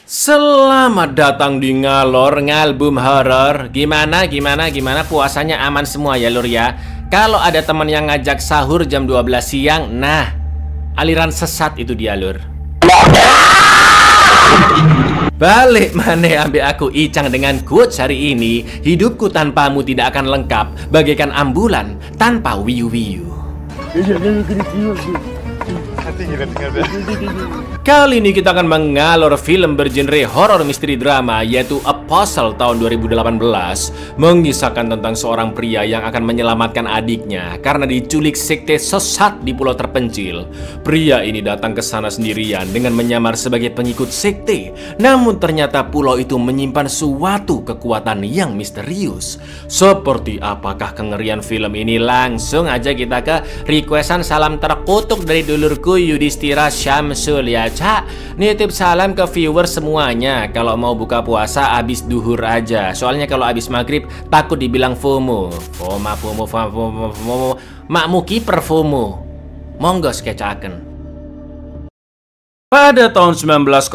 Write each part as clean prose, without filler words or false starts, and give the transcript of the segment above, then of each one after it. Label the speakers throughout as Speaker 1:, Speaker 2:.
Speaker 1: Selamat datang di Ngalor Ngalbum Horor. Gimana puasanya aman semua ya lur ya. Kalau ada teman yang ngajak sahur jam 12 siang, nah aliran sesat itu dia lur. Balik maneh ambil aku Icang dengan quotes hari ini. Hidupku tanpamu tidak akan lengkap, bagaikan ambulan tanpa wiu-wiu. Kali ini kita akan mengalor film bergenre horor misteri drama, yaitu Apostle tahun 2018, mengisahkan tentang seorang pria yang akan menyelamatkan adiknya karena diculik sekte sesat di pulau terpencil. Pria ini datang ke sana sendirian dengan menyamar sebagai pengikut sekte, namun ternyata pulau itu menyimpan suatu kekuatan yang misterius. Seperti apakah kengerian film ini? Langsung aja kita ke requestan salam terkutuk dari dulurku Yudhistira Syamsul ya Cak. Nitip salam ke viewers semuanya. Kalau mau buka puasa abis duhur aja, soalnya kalau abis maghrib takut dibilang FOMO. FOMO makmuki per FOMO. Monggo skecaken. Pada tahun 1905,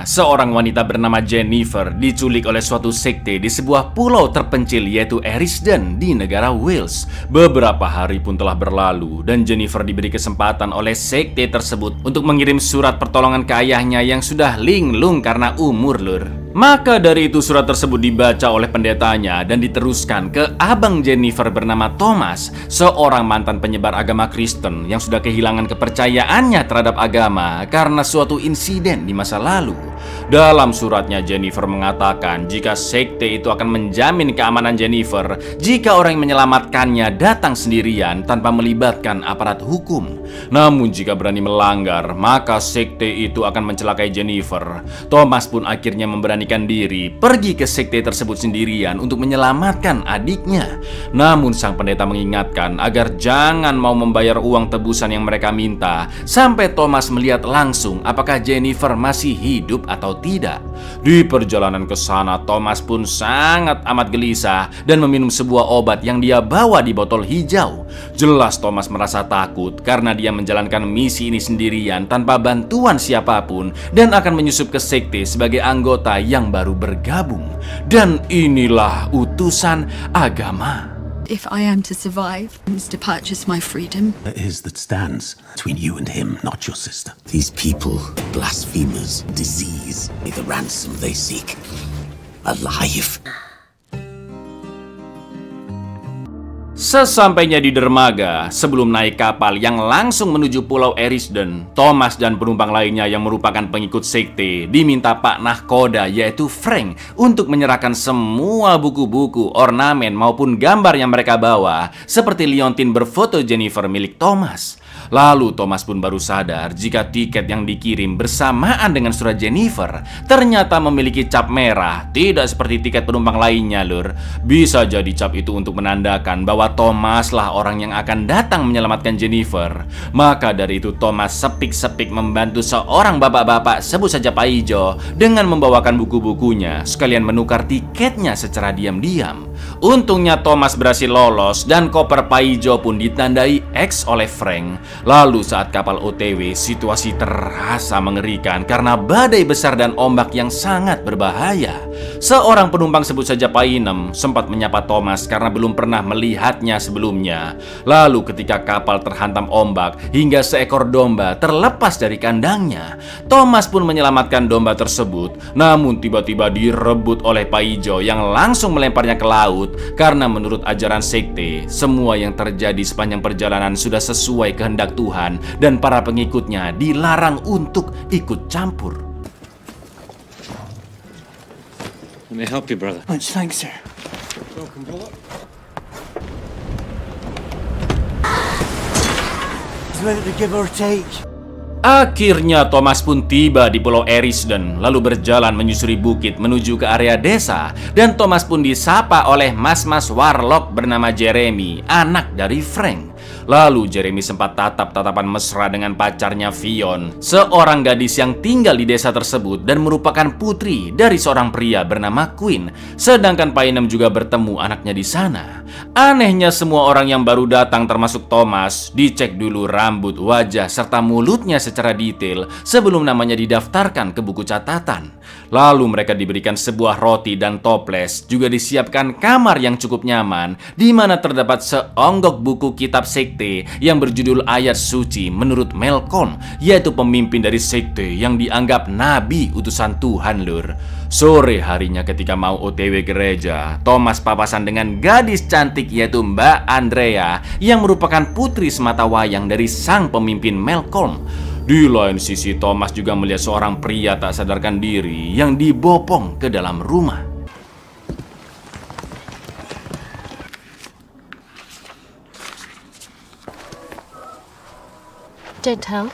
Speaker 1: seorang wanita bernama Jennifer diculik oleh suatu sekte di sebuah pulau terpencil yaitu Erisden di negara Wales. Beberapa hari pun telah berlalu dan Jennifer diberi kesempatan oleh sekte tersebut untuk mengirim surat pertolongan ke ayahnya yang sudah linglung karena umur lur. Maka dari itu surat tersebut dibaca oleh pendetanya dan diteruskan ke abang Jennifer bernama Thomas, seorang mantan penyebar agama Kristen yang sudah kehilangan kepercayaannya terhadap agama karena suatu insiden di masa lalu. Dalam suratnya Jennifer mengatakan jika sekte itu akan menjamin keamanan Jennifer jika orang yang menyelamatkannya datang sendirian tanpa melibatkan aparat hukum. Namun jika berani melanggar, maka sekte itu akan mencelakai Jennifer. Thomas pun akhirnya memberanikan diri pergi ke sekte tersebut sendirian untuk menyelamatkan adiknya. Namun sang pendeta mengingatkan agar jangan mau membayar uang tebusan yang mereka minta sampai Thomas melihat langsung apakah Jennifer masih hidup atau tidak. Di perjalanan ke sana, Thomas pun sangat amat gelisah dan meminum sebuah obat yang dia bawa di botol hijau. Jelas Thomas merasa takut karena dia menjalankan misi ini sendirian tanpa bantuan siapapun dan akan menyusup ke sekte sebagai anggota yang baru bergabung. Dan inilah utusan agama.
Speaker 2: If I am to survive, is to purchase my freedom.
Speaker 3: It is that stands between you and him, not your sister. These people, blasphemers, disease, the ransom they seek, alive.
Speaker 1: Sesampainya di dermaga, sebelum naik kapal yang langsung menuju pulau Erisden, Thomas dan penumpang lainnya yang merupakan pengikut sekte diminta Pak Nahkoda yaitu Frank untuk menyerahkan semua buku-buku, ornamen maupun gambar yang mereka bawa seperti liontin berfoto Jennifer milik Thomas. Lalu Thomas pun baru sadar jika tiket yang dikirim bersamaan dengan surat Jennifer ternyata memiliki cap merah, tidak seperti tiket penumpang lainnya lur. Bisa jadi cap itu untuk menandakan bahwa Thomas lah orang yang akan datang menyelamatkan Jennifer. Maka dari itu Thomas sepik-sepik membantu seorang bapak-bapak, sebut saja Pak Ijo, dengan membawakan buku-bukunya sekalian menukar tiketnya secara diam-diam. Untungnya Thomas berhasil lolos dan koper Pak Ijo pun ditandai X oleh Frank. Lalu saat kapal OTW, situasi terasa mengerikan karena badai besar dan ombak yang sangat berbahaya. Seorang penumpang, sebut saja Painem, sempat menyapa Thomas karena belum pernah melihatnya sebelumnya. Lalu ketika kapal terhantam ombak hingga seekor domba terlepas dari kandangnya, Thomas pun menyelamatkan domba tersebut. Namun tiba-tiba direbut oleh Paijo yang langsung melemparnya ke laut karena menurut ajaran sekte, semua yang terjadi sepanjang perjalanan sudah sesuai kehendak Tuhan dan para pengikutnya dilarang untuk ikut campur.
Speaker 4: Let me help you, brother.
Speaker 3: Much thanks, sir.
Speaker 4: Welcome, brother.
Speaker 3: It's whether to give or take.
Speaker 1: Akhirnya Thomas pun tiba di pulau Erisden, lalu berjalan menyusuri bukit menuju ke area desa. Dan Thomas pun disapa oleh mas-mas warlock bernama Jeremy, anak dari Frank. Lalu Jeremy sempat tatap-tatapan mesra dengan pacarnya Fionn, seorang gadis yang tinggal di desa tersebut dan merupakan putri dari seorang pria bernama Quinn. Sedangkan Painem juga bertemu anaknya di sana. Anehnya semua orang yang baru datang termasuk Thomas dicek dulu rambut, wajah, serta mulutnya secara detail sebelum namanya didaftarkan ke buku catatan. Lalu mereka diberikan sebuah roti dan toples, juga disiapkan kamar yang cukup nyaman di mana terdapat seonggok buku kitab sekte yang berjudul Ayat Suci menurut Malcolm, yaitu pemimpin dari sekte yang dianggap nabi utusan Tuhan, lur. Sore harinya ketika mau OTW gereja, Thomas papasan dengan gadis cantik yaitu Mbak Andrea yang merupakan putri sematawayang dari sang pemimpin Malcolm. Di lain sisi, Thomas juga melihat seorang pria tak sadarkan diri yang dibopong ke dalam rumah.
Speaker 5: Don't tell.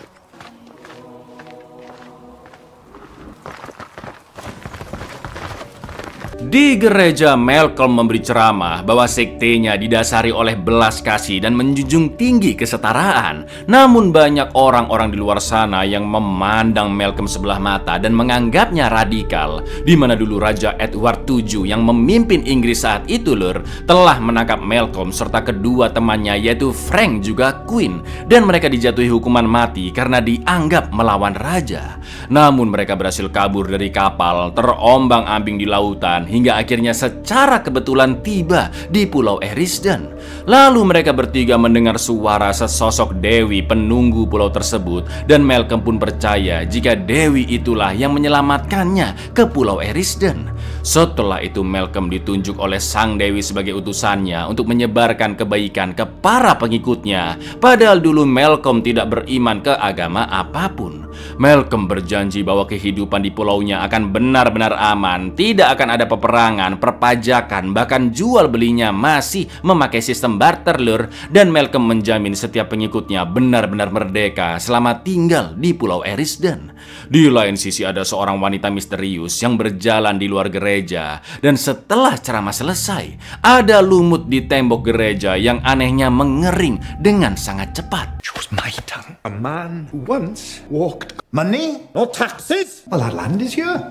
Speaker 1: Di gereja, Malcolm memberi ceramah bahwa sektenya didasari oleh belas kasih dan menjunjung tinggi kesetaraan. Namun banyak orang-orang di luar sana yang memandang Malcolm sebelah mata dan menganggapnya radikal. Di mana dulu Raja Edward VII yang memimpin Inggris saat itu, lur, telah menangkap Malcolm serta kedua temannya yaitu Frank juga Quinn, dan mereka dijatuhi hukuman mati karena dianggap melawan raja. Namun mereka berhasil kabur dari kapal, terombang-ambing di lautan, hingga akhirnya secara kebetulan tiba di Pulau Erisden. Lalu mereka bertiga mendengar suara sesosok dewi penunggu pulau tersebut, dan Malcolm pun percaya jika dewi itulah yang menyelamatkannya ke Pulau Erisden. Setelah itu Malcolm ditunjuk oleh sang dewi sebagai utusannya untuk menyebarkan kebaikan ke para pengikutnya. Padahal dulu Malcolm tidak beriman ke agama apapun. Malcolm berjanji bahwa kehidupan di pulaunya akan benar-benar aman, tidak akan ada peperangan, perpajakan, bahkan jual belinya masih memakai sistem barter, lur. Dan Malcolm menjamin setiap pengikutnya benar-benar merdeka selama tinggal di Pulau Erisden. Di lain sisi ada seorang wanita misterius yang berjalan di luar gereja, dan setelah ceramah selesai, ada lumut di tembok gereja yang anehnya mengering dengan sangat cepat.
Speaker 6: It was my tongue. A man who once walked money, no taxes. Well, our land is here.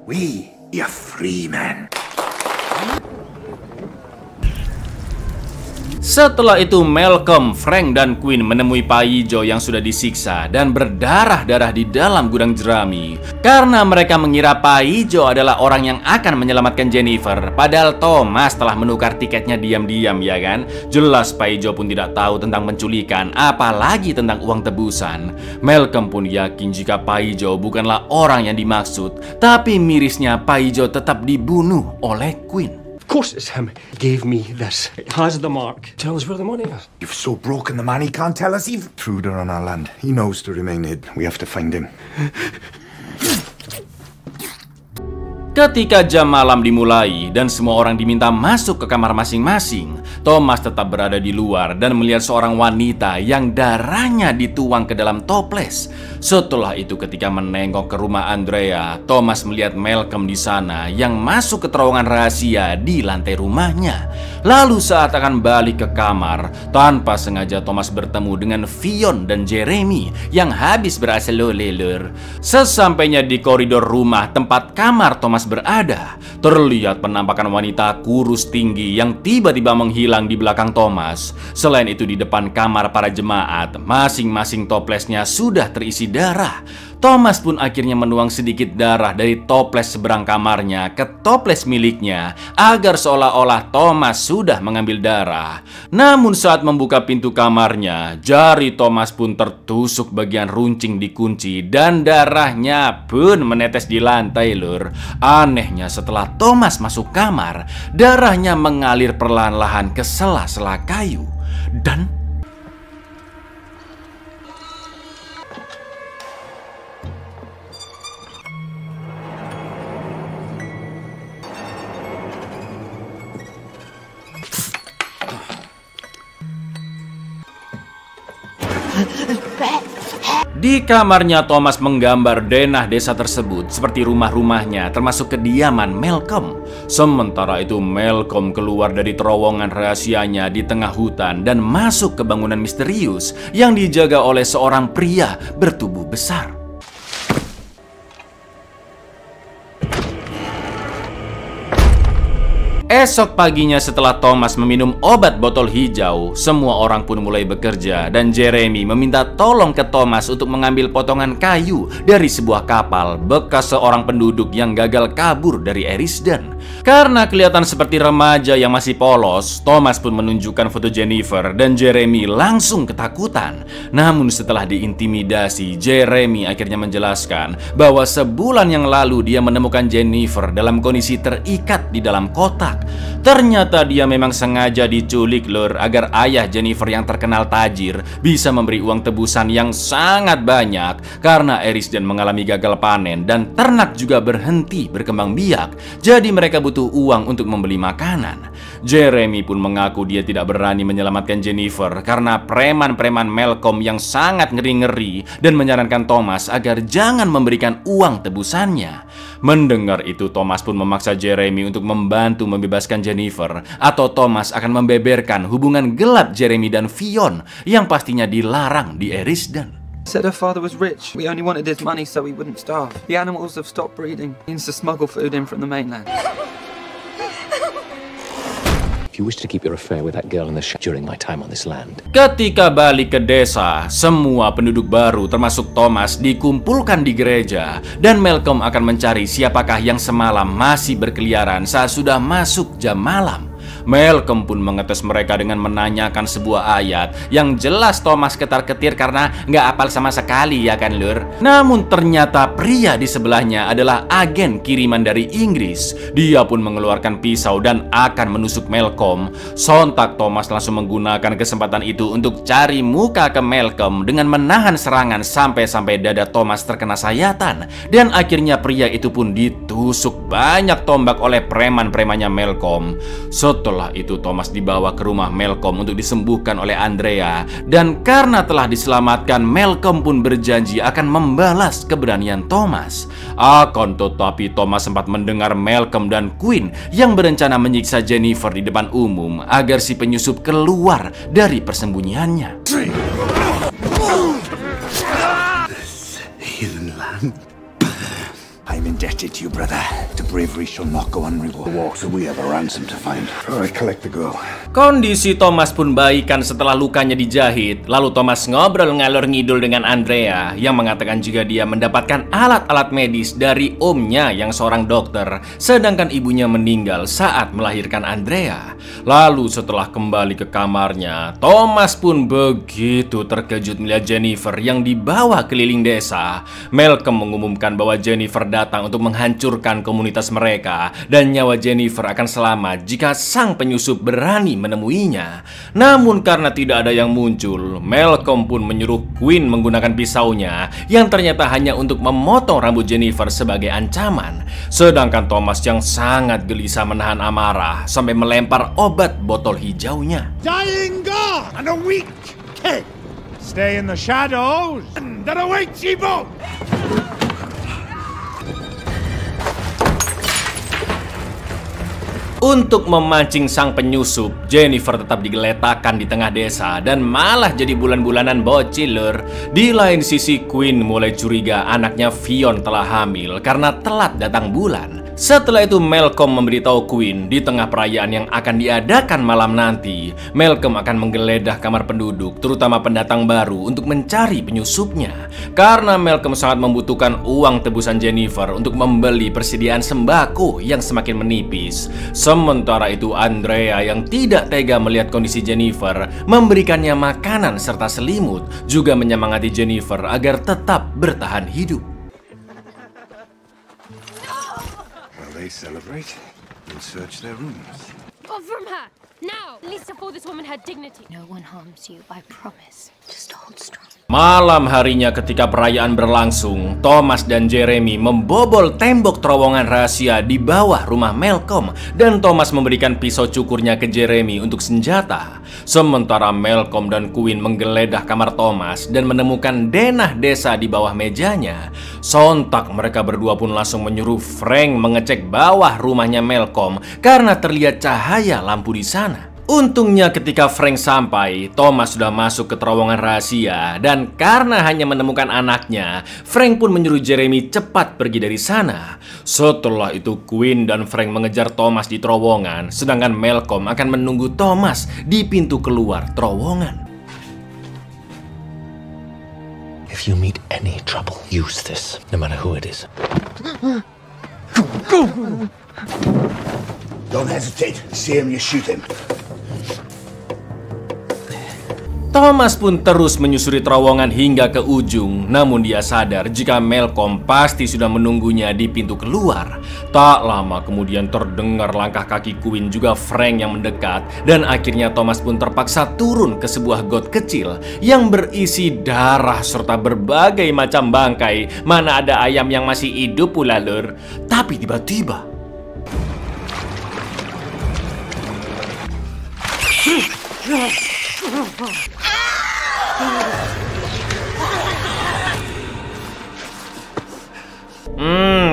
Speaker 6: We are free men.
Speaker 1: Setelah itu Malcolm, Frank, dan Quinn menemui Pak Ijo yang sudah disiksa dan berdarah-darah di dalam gudang jerami. Karena mereka mengira Pak Ijo adalah orang yang akan menyelamatkan Jennifer. Padahal Thomas telah menukar tiketnya diam-diam, ya kan? Jelas Pak Ijo pun tidak tahu tentang penculikan, apalagi tentang uang tebusan. Malcolm pun yakin jika Pak Ijo bukanlah orang yang dimaksud. Tapi mirisnya Pak Ijo tetap dibunuh oleh Quinn.
Speaker 7: Of course it's him. He gave me this. It has the mark. Tell us where the money is.
Speaker 6: You've so broken the man he can't tell us even. Intruder on our land. He knows to remain hid. We have to find him.
Speaker 1: Ketika jam malam dimulai dan semua orang diminta masuk ke kamar masing-masing, Thomas tetap berada di luar dan melihat seorang wanita yang darahnya dituang ke dalam toples. Setelah itu ketika menengok ke rumah Andrea, Thomas melihat Malcolm di sana yang masuk ke terowongan rahasia di lantai rumahnya. Lalu saat akan balik ke kamar, tanpa sengaja Thomas bertemu dengan Fionn dan Jeremy yang habis berhasil lelur. Sesampainya di koridor rumah tempat kamar Thomas berada, terlihat penampakan wanita kurus tinggi yang tiba-tiba menghilang di belakang Thomas. Selain itu di depan kamar para jemaat, masing-masing toplesnya sudah terisi darah. Thomas pun akhirnya menuang sedikit darah dari toples seberang kamarnya ke toples miliknya agar seolah-olah Thomas sudah mengambil darah. Namun saat membuka pintu kamarnya, jari Thomas pun tertusuk bagian runcing dikunci dan darahnya pun menetes di lantai, lur. Anehnya setelah Thomas masuk kamar, darahnya mengalir perlahan-lahan ke sela-sela kayu. Dan Di kamarnya, Thomas menggambar denah desa tersebut seperti rumah-rumahnya, termasuk kediaman Malcolm. Sementara itu, Malcolm keluar dari terowongan rahasianya di tengah hutan dan masuk ke bangunan misterius yang dijaga oleh seorang pria bertubuh besar. Esok paginya setelah Thomas meminum obat botol hijau, semua orang pun mulai bekerja dan Jeremy meminta tolong ke Thomas untuk mengambil potongan kayu dari sebuah kapal bekas seorang penduduk yang gagal kabur dari Erisden. Karena kelihatan seperti remaja yang masih polos, Thomas pun menunjukkan foto Jennifer dan Jeremy langsung ketakutan. Namun setelah diintimidasi, Jeremy akhirnya menjelaskan bahwa sebulan yang lalu dia menemukan Jennifer dalam kondisi terikat di dalam kotak. Ternyata dia memang sengaja diculik lur agar ayah Jennifer yang terkenal tajir bisa memberi uang tebusan yang sangat banyak karena Erisden mengalami gagal panen dan ternak juga berhenti berkembang biak. Jadi mereka butuh uang untuk membeli makanan. Jeremy pun mengaku dia tidak berani menyelamatkan Jennifer karena preman-preman Malcolm yang sangat ngeri-ngeri dan menyarankan Thomas agar jangan memberikan uang tebusannya. Mendengar itu, Thomas pun memaksa Jeremy untuk membantu membebaskan Jennifer, atau Thomas akan membeberkan hubungan gelap Jeremy dan Fionn yang pastinya dilarang di Erisden.
Speaker 5: Said her father was rich. We only wanted his money so we wouldn't starve. The animals have stopped breeding. He needs to smuggle food in from the mainland.
Speaker 8: You wish to keep your affair with that girl in the shack during my time on this land.
Speaker 1: Ketika balik ke desa, semua penduduk baru termasuk Thomas dikumpulkan di gereja dan Malcolm akan mencari siapakah yang semalam masih berkeliaran saat sudah masuk jam malam. Malcolm pun mengetes mereka dengan menanyakan sebuah ayat yang jelas Thomas ketar-ketir karena nggak hafal sama sekali, ya kan lur? Namun ternyata pria di sebelahnya adalah agen kiriman dari Inggris. Dia pun mengeluarkan pisau dan akan menusuk Malcolm. Sontak Thomas langsung menggunakan kesempatan itu untuk cari muka ke Malcolm dengan menahan serangan sampai dada Thomas terkena sayatan. Dan akhirnya pria itu pun ditusuk banyak tombak oleh preman-premannya Malcolm. Setelah itu Thomas dibawa ke rumah Malcolm untuk disembuhkan oleh Andrea. Dan karena telah diselamatkan, Malcolm pun berjanji akan membalas keberanian Thomas. Akan tetapi Thomas sempat mendengar Malcolm dan Queen yang berencana menyiksa Jennifer di depan umum agar si penyusup keluar dari persembunyiannya.
Speaker 3: This heathen land. I'm indebted to you, brother. The bravery shall not go unrewarded. Walk, so we have a ransom to find.
Speaker 6: All right, collect the girl.
Speaker 1: Kondisi Thomas pun baikan setelah lukanya dijahit. Lalu Thomas ngobrol ngalor ngidul dengan Andrea yang mengatakan jika dia mendapatkan alat-alat medis dari omnya yang seorang dokter, sedangkan ibunya meninggal saat melahirkan Andrea. Lalu setelah kembali ke kamarnya, Thomas pun begitu terkejut melihat Jennifer yang dibawa keliling desa. Malcolm mengumumkan bahwa Jennifer datang untuk menghancurkan komunitas mereka dan nyawa Jennifer akan selamat jika sang penyusup berani menemuinya. Namun karena tidak ada yang muncul, Malcolm pun menyuruh Queen menggunakan pisaunya yang ternyata hanya untuk memotong rambut Jennifer sebagai ancaman. Sedangkan Thomas yang sangat gelisah menahan amarah sampai melempar obat botol hijaunya.
Speaker 6: Dying God and a weak king. Stay in the shadows that awaits ye both.
Speaker 1: Untuk memancing sang penyusup, Jennifer tetap digeletakkan di tengah desa dan malah jadi bulan-bulanan bocil lur. Di lain sisi, Queen mulai curiga anaknya Fionn telah hamil karena telat datang bulan. Setelah itu Malcolm memberitahu Queen di tengah perayaan yang akan diadakan malam nanti, Malcolm akan menggeledah kamar penduduk, terutama pendatang baru, untuk mencari penyusupnya. Karena Malcolm sangat membutuhkan uang tebusan Jennifer untuk membeli persediaan sembako yang semakin menipis. Sementara itu Andrea yang tidak tega melihat kondisi Jennifer memberikannya makanan serta selimut, juga menyemangati Jennifer agar tetap bertahan hidup.
Speaker 6: They celebrate and search their rooms.
Speaker 9: Off from her! Now! At least afford this woman her dignity.
Speaker 2: No one harms you, I promise. Just hold strong.
Speaker 1: Malam harinya ketika perayaan berlangsung, Thomas dan Jeremy membobol tembok terowongan rahasia di bawah rumah Malcolm, dan Thomas memberikan pisau cukurnya ke Jeremy untuk senjata. Sementara Malcolm dan Quinn menggeledah kamar Thomas dan menemukan denah desa di bawah mejanya. Sontak mereka berdua pun langsung menyuruh Frank mengecek bawah rumahnya Malcolm karena terlihat cahaya lampu di sana. Untungnya ketika Frank sampai, Thomas sudah masuk ke terowongan rahasia, dan karena hanya menemukan anaknya, Frank pun menyuruh Jeremy cepat pergi dari sana. Setelah itu Quinn dan Frank mengejar Thomas di terowongan, sedangkan Malcolm akan menunggu Thomas di pintu keluar terowongan.
Speaker 8: If you meet any trouble, use this, no matter who it is.
Speaker 6: Don't hesitate. See him, you shoot him.
Speaker 1: Thomas pun terus menyusuri terowongan hingga ke ujung, namun dia sadar jika Malcolm pasti sudah menunggunya di pintu keluar. Tak lama kemudian terdengar langkah kaki Quinn juga Frank yang mendekat, dan akhirnya Thomas pun terpaksa turun ke sebuah got kecil yang berisi darah serta berbagai macam bangkai. Mana ada ayam yang masih hidup pula lur. Tapi tiba-tiba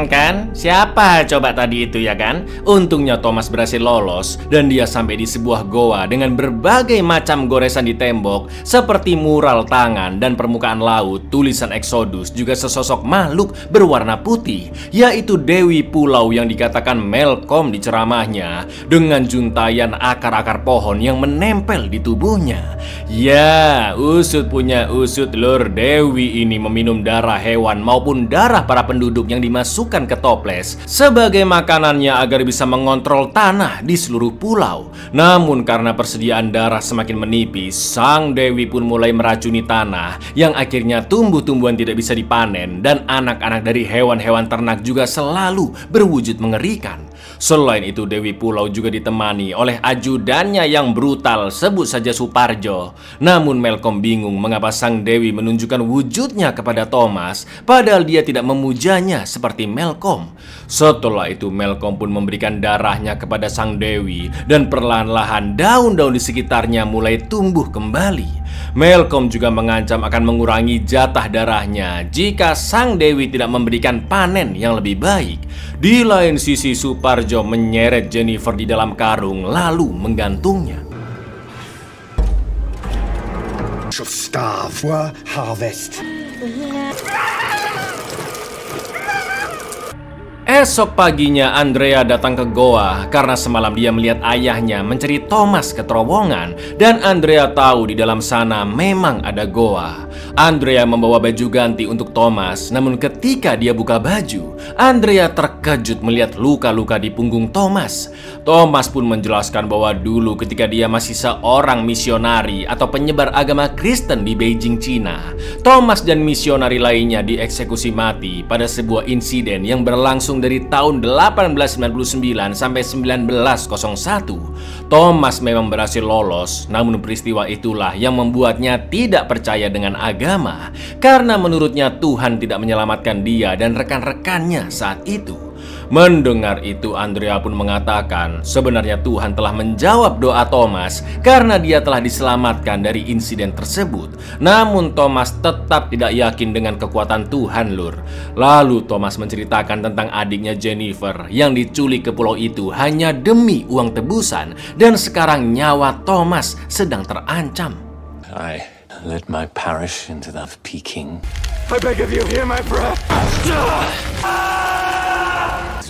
Speaker 1: kan? Siapa coba tadi itu ya kan? Untungnya Thomas berhasil lolos dan dia sampai di sebuah goa dengan berbagai macam goresan di tembok seperti mural tangan dan permukaan laut, tulisan Exodus, juga sesosok makhluk berwarna putih, yaitu Dewi Pulau yang dikatakan Malcolm di ceramahnya, dengan juntayan akar-akar pohon yang menempel di tubuhnya. Ya, usut punya usut lur, Dewi ini meminum darah hewan maupun darah para penduduk yang dimasukkan ke toples sebagai makanannya agar bisa mengontrol tanah di seluruh pulau. Namun karena persediaan darah semakin menipis, sang Dewi pun mulai meracuni tanah yang akhirnya tumbuh-tumbuhan tidak bisa dipanen, dan anak-anak dari hewan-hewan ternak juga selalu berwujud mengerikan. Selain itu, Dewi Pulau juga ditemani oleh ajudannya yang brutal, sebut saja Suparjo. Namun Malcolm bingung mengapa sang Dewi menunjukkan wujudnya kepada Thomas, padahal dia tidak memujanya seperti Malcolm. Setelah itu Malcolm pun memberikan darahnya kepada sang Dewi, dan perlahan-lahan daun-daun di sekitarnya mulai tumbuh kembali. Malcolm juga mengancam akan mengurangi jatah darahnya jika sang Dewi tidak memberikan panen yang lebih baik. Di lain sisi, Suparjo menyeret Jennifer di dalam karung lalu menggantungnya.
Speaker 6: Shall starve for harvest.
Speaker 1: Esok paginya Andrea datang ke goa karena semalam dia melihat ayahnya mencari Thomas ke terowongan, dan Andrea tahu di dalam sana memang ada goa. Andrea membawa baju ganti untuk Thomas, namun ketika dia buka baju, Andrea terkejut melihat luka-luka di punggung Thomas. Thomas pun menjelaskan bahwa dulu ketika dia masih seorang misionari atau penyebar agama Kristen di Beijing, Cina, Thomas dan misionari lainnya dieksekusi mati pada sebuah insiden yang berlangsung dari tahun 1899 sampai 1901. Thomas memang berhasil lolos, namun peristiwa itulah yang membuatnya tidak percaya dengan agama, karena menurutnya Tuhan tidak menyelamatkan dia dan rekan-rekannya saat itu. Mendengar itu, Andrea pun mengatakan sebenarnya Tuhan telah menjawab doa Thomas karena dia telah diselamatkan dari insiden tersebut. Namun Thomas tetap tidak yakin dengan kekuatan Tuhan lur. Lalu Thomas menceritakan tentang adiknya Jennifer yang diculik ke pulau itu hanya demi uang tebusan, dan sekarang nyawa Thomas sedang terancam.
Speaker 8: I led my parish into that of Peking.
Speaker 7: I beg of you, hear my prayer.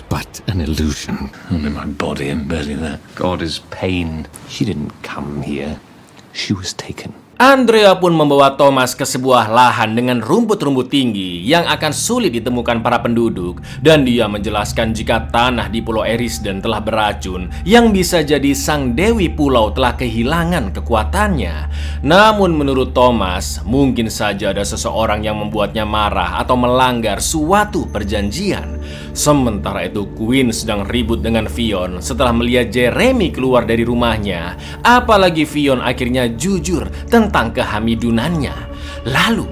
Speaker 8: But an illusion. Only my body and barely that. God is pain. She didn't come here. She was taken.
Speaker 1: Andrea pun membawa Thomas ke sebuah lahan dengan rumput-rumput tinggi yang akan sulit ditemukan para penduduk, dan dia menjelaskan jika tanah di Pulau Erisden telah beracun yang bisa jadi sang Dewi Pulau telah kehilangan kekuatannya. Namun menurut Thomas, mungkin saja ada seseorang yang membuatnya marah atau melanggar suatu perjanjian. Sementara itu Quinn sedang ribut dengan Fionn setelah melihat Jeremy keluar dari rumahnya, apalagi Fionn akhirnya jujur tentang kehamidunannya. Lalu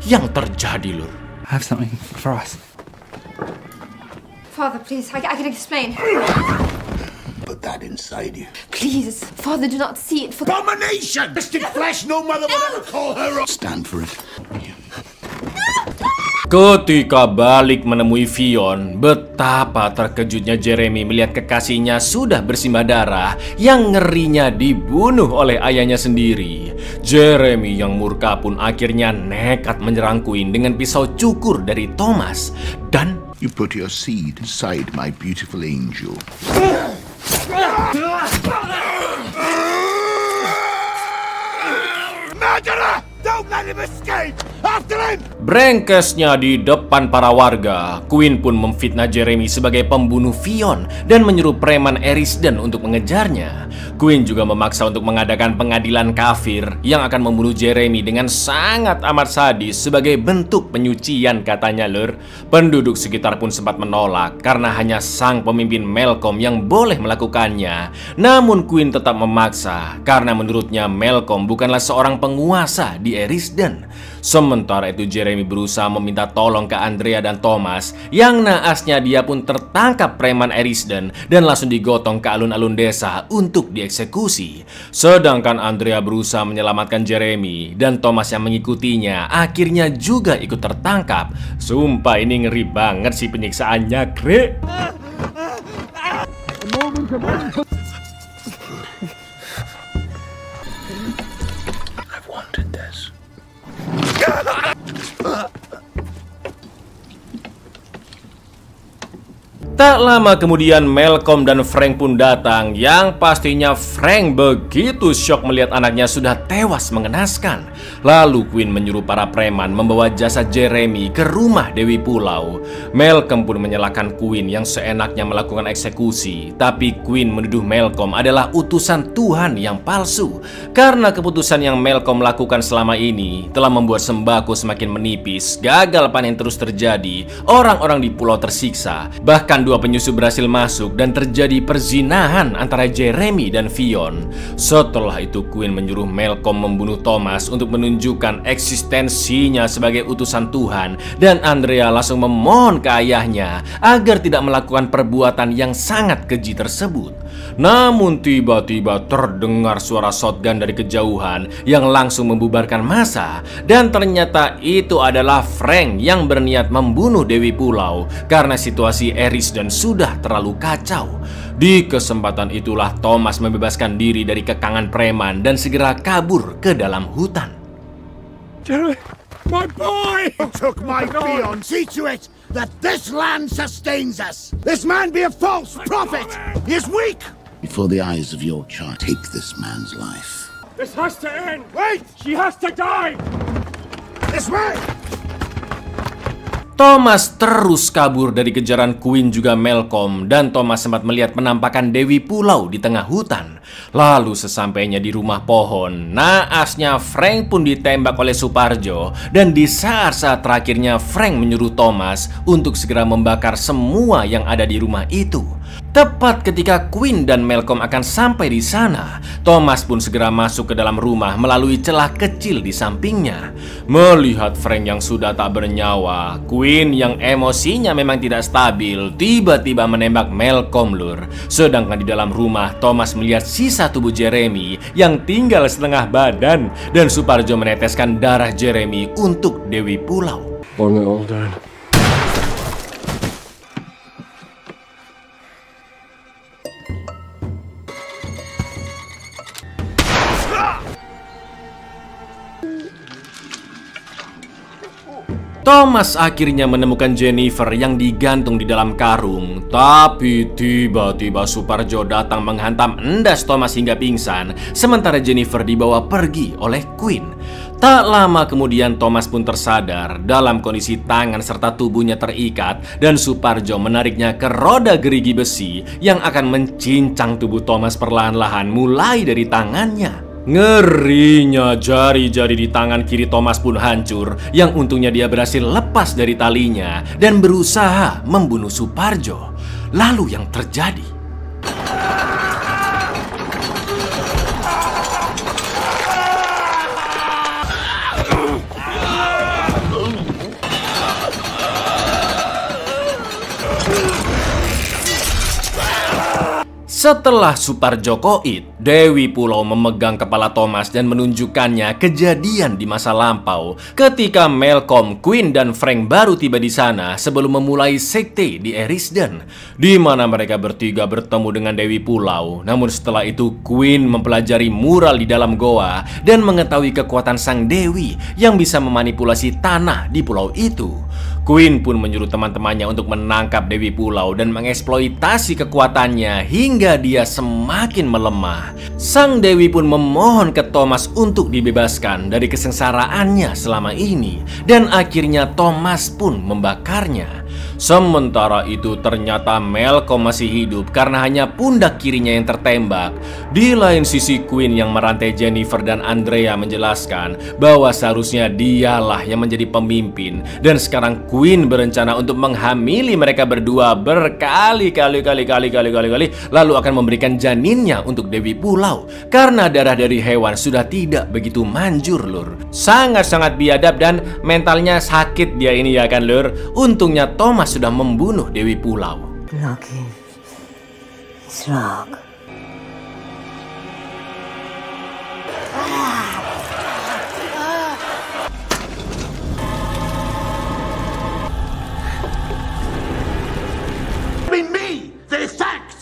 Speaker 1: yang terjadi, Lur.
Speaker 5: I have something for us.
Speaker 9: Father, please, I can explain.
Speaker 3: Put that inside you.
Speaker 9: Please, Father, do not see it.
Speaker 6: Abomination! Twisted flesh, no mother would ever call her.
Speaker 3: Stand for it.
Speaker 1: Ketika balik menemui Fionn, betapa terkejutnya Jeremy melihat kekasihnya sudah bersimbah darah yang ngerinya dibunuh oleh ayahnya sendiri. Jeremy yang murka pun akhirnya nekat menyerang Queen dengan pisau cukur dari Thomas. Dan
Speaker 6: You put your seed inside my beautiful angel. Murderer! Don't let him escape! After him!
Speaker 1: brengkesnya di depan para warga, Queen pun memfitnah Jeremy sebagai pembunuh Fionn dan menyuruh preman Erisden untuk mengejarnya. Queen juga memaksa untuk mengadakan pengadilan kafir yang akan membunuh Jeremy dengan sangat amat sadis sebagai bentuk penyucian, katanya, Lur. Penduduk sekitar pun sempat menolak karena hanya sang pemimpin Malcolm yang boleh melakukannya. Namun Queen tetap memaksa karena menurutnya Malcolm bukanlah seorang penguasa di Erisden. Sementara itu Jeremy berusaha meminta tolong ke Andrea dan Thomas, yang naasnya dia pun tertangkap preman Erisden dan langsung digotong ke alun-alun desa untuk dieksekusi. Sedangkan Andrea berusaha menyelamatkan Jeremy dan Thomas yang mengikutinya akhirnya juga ikut tertangkap. Sumpah ini ngeri banget sih penyiksaannya, Grek.
Speaker 3: I've wanted this.
Speaker 1: Tak lama kemudian Malcolm dan Frank pun datang, yang pastinya Frank begitu syok melihat anaknya sudah tewas mengenaskan. Lalu Queen menyuruh para preman membawa jasad Jeremy ke rumah Dewi Pulau. Malcolm pun menyalahkan Queen yang seenaknya melakukan eksekusi, tapi Queen menuduh Malcolm adalah utusan Tuhan yang palsu. Karena keputusan yang Malcolm lakukan selama ini telah membuat sembako semakin menipis, gagal panen terus terjadi, orang-orang di pulau tersiksa, bahkan dua penyusup berhasil masuk dan terjadi perzinahan antara Jeremy dan Fionn. Setelah itu Queen menyuruh Malcolm membunuh Thomas untuk menunjukkan eksistensinya sebagai utusan Tuhan, dan Andrea langsung memohon ke ayahnya agar tidak melakukan perbuatan yang sangat keji tersebut. Namun tiba-tiba terdengar suara shotgun dari kejauhan yang langsung membubarkan massa, dan ternyata itu adalah Frank yang berniat membunuh Dewi Pulau karena situasi Erisden sudah terlalu kacau. Di kesempatan itulah Thomas membebaskan diri dari kekangan preman dan segera kabur ke dalam hutan.
Speaker 6: Jeremy, my boy! You took my Fionn. See to it that this land sustains us. This man be a false prophet. He is weak.
Speaker 3: Before the eyes of your child, take this man's life.
Speaker 7: This has to end! Wait! She has to die!
Speaker 6: This way!
Speaker 1: Thomas terus kabur dari kejaran Queen juga Malcolm, dan Thomas sempat melihat penampakan Dewi Pulau di tengah hutan. Lalu sesampainya di rumah pohon, naasnya Frank pun ditembak oleh Suparjo, dan di saat-saat terakhirnya Frank menyuruh Thomas untuk segera membakar semua yang ada di rumah itu. Tepat ketika Queen dan Malcolm akan sampai di sana, Thomas pun segera masuk ke dalam rumah melalui celah kecil di sampingnya. Melihat Frank yang sudah tak bernyawa, Queen yang emosinya memang tidak stabil tiba-tiba menembak Malcolm, Lur. Sedangkan di dalam rumah, Thomas melihat sisa tubuh Jeremy yang tinggal setengah badan, dan Suparjo meneteskan darah Jeremy untuk Dewi Pulau.
Speaker 7: Burn it all down.
Speaker 1: Thomas akhirnya menemukan Jennifer yang digantung di dalam karung. Tapi tiba-tiba Suparjo datang menghantam endas Thomas hingga pingsan, sementara Jennifer dibawa pergi oleh Queen. Tak lama kemudian Thomas pun tersadar dalam kondisi tangan serta tubuhnya terikat, dan Suparjo menariknya ke roda gerigi besi yang akan mencincang tubuh Thomas perlahan-lahan mulai dari tangannya. Ngerinya jari-jari di tangan kiri Thomas pun hancur, yang untungnya dia berhasil lepas dari talinya dan berusaha membunuh Suparjo. Lalu yang terjadi? Setelah Suparjo koit, Dewi Pulau memegang kepala Thomas dan menunjukkannya kejadian di masa lampau ketika Malcolm, Queen, dan Frank baru tiba di sana sebelum memulai sekte di Erisden, di mana mereka bertiga bertemu dengan Dewi Pulau. Namun setelah itu Queen mempelajari mural di dalam goa dan mengetahui kekuatan sang Dewi yang bisa memanipulasi tanah di pulau itu. Queen pun menyuruh teman-temannya untuk menangkap Dewi Pulau dan mengeksploitasi kekuatannya hingga dia semakin melemah. Sang Dewi pun memohon ke Thomas untuk dibebaskan dari kesengsaraannya selama ini, dan akhirnya Thomas pun membakarnya. Sementara itu ternyata Malcolm masih hidup karena hanya pundak kirinya yang tertembak. Di lain sisi Queen yang merantai Jennifer dan Andrea menjelaskan bahwa seharusnya dialah yang menjadi pemimpin, dan sekarang Queen berencana untuk menghamili mereka berdua berkali-kali lalu akan memberikan janinnya untuk Dewi Pulau karena darah dari hewan sudah tidak begitu manjur, Lur. Sangat-sangat biadab dan mentalnya sakit dia ini ya kan, Lur. Untungnya Thomas sudah membunuh Dewi Pulau.
Speaker 10: Lucky. It's wrong.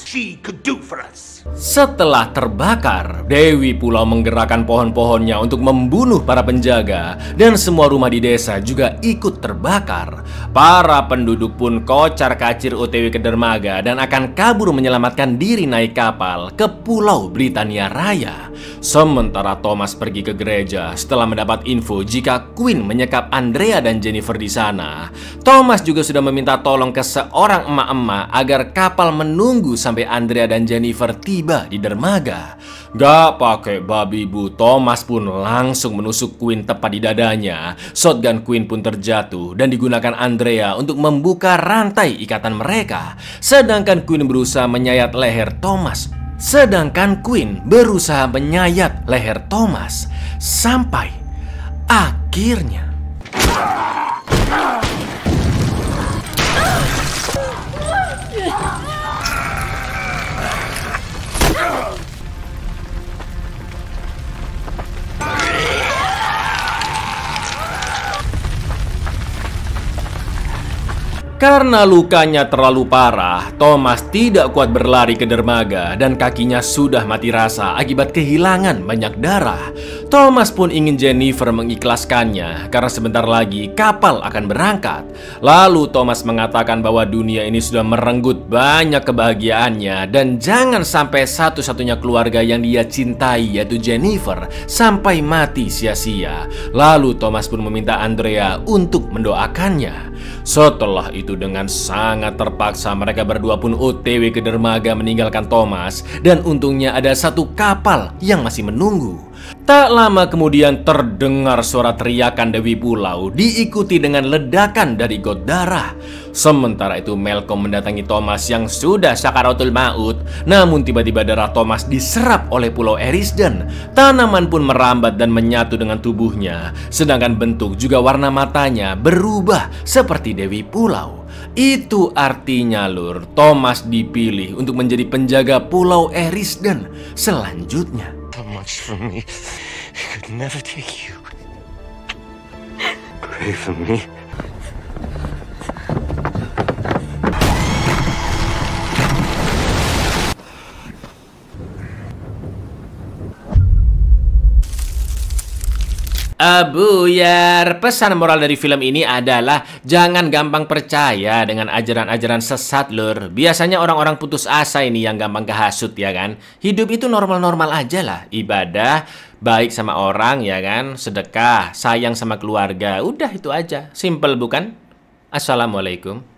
Speaker 6: She could do for us.
Speaker 1: Setelah terbakar, Dewi Pulau menggerakkan pohon-pohonnya untuk membunuh para penjaga, dan semua rumah di desa juga ikut terbakar. Para penduduk pun kocar-kacir OTW ke dermaga dan akan kabur menyelamatkan diri naik kapal ke Pulau Britania Raya. Sementara Thomas pergi ke gereja setelah mendapat info jika Queen menyekap Andrea dan Jennifer di sana. Thomas juga sudah meminta tolong ke seorang emak-emak agar kapal menunggu sampai Andrea dan Jennifer tiba di dermaga. Gak pakai babi bu, Thomas pun langsung menusuk Queen tepat di dadanya. Shotgun Queen pun terjatuh dan digunakan Andrea untuk membuka rantai ikatan mereka. Sedangkan Queen berusaha menyayat leher Thomas. Sampai akhirnya karena lukanya terlalu parah, Thomas tidak kuat berlari ke dermaga dan kakinya sudah mati rasa akibat kehilangan banyak darah. Thomas pun ingin Jennifer mengikhlaskannya karena sebentar lagi kapal akan berangkat. Lalu Thomas mengatakan bahwa dunia ini sudah merenggut banyak kebahagiaannya dan jangan sampai satu-satunya keluarga yang dia cintai yaitu Jennifer sampai mati sia-sia. Lalu Thomas pun meminta Andrea untuk mendoakannya. Setelah itu dengan sangat terpaksa mereka berdua pun OTW ke dermaga meninggalkan Thomas, dan untungnya ada satu kapal yang masih menunggu. Tak lama kemudian terdengar suara teriakan Dewi Pulau diikuti dengan ledakan dari got darah. Sementara itu Malcolm mendatangi Thomas yang sudah sakaratul maut. Namun tiba-tiba darah Thomas diserap oleh Pulau Erisden. Tanaman pun merambat dan menyatu dengan tubuhnya. Sedangkan bentuk juga warna matanya berubah seperti Dewi Pulau. Itu artinya, Lur, Thomas dipilih untuk menjadi penjaga Pulau Erisden selanjutnya.
Speaker 7: So much for me. I could never take you. Pray for me.
Speaker 1: Buyar, pesan moral dari film ini adalah jangan gampang percaya dengan ajaran-ajaran sesat, Lur. Biasanya orang-orang putus asa ini yang gampang kehasut, ya kan? Hidup itu normal-normal aja lah. Ibadah, baik sama orang, ya kan? Sedekah, sayang sama keluarga. Udah itu aja. Simple bukan? Assalamualaikum.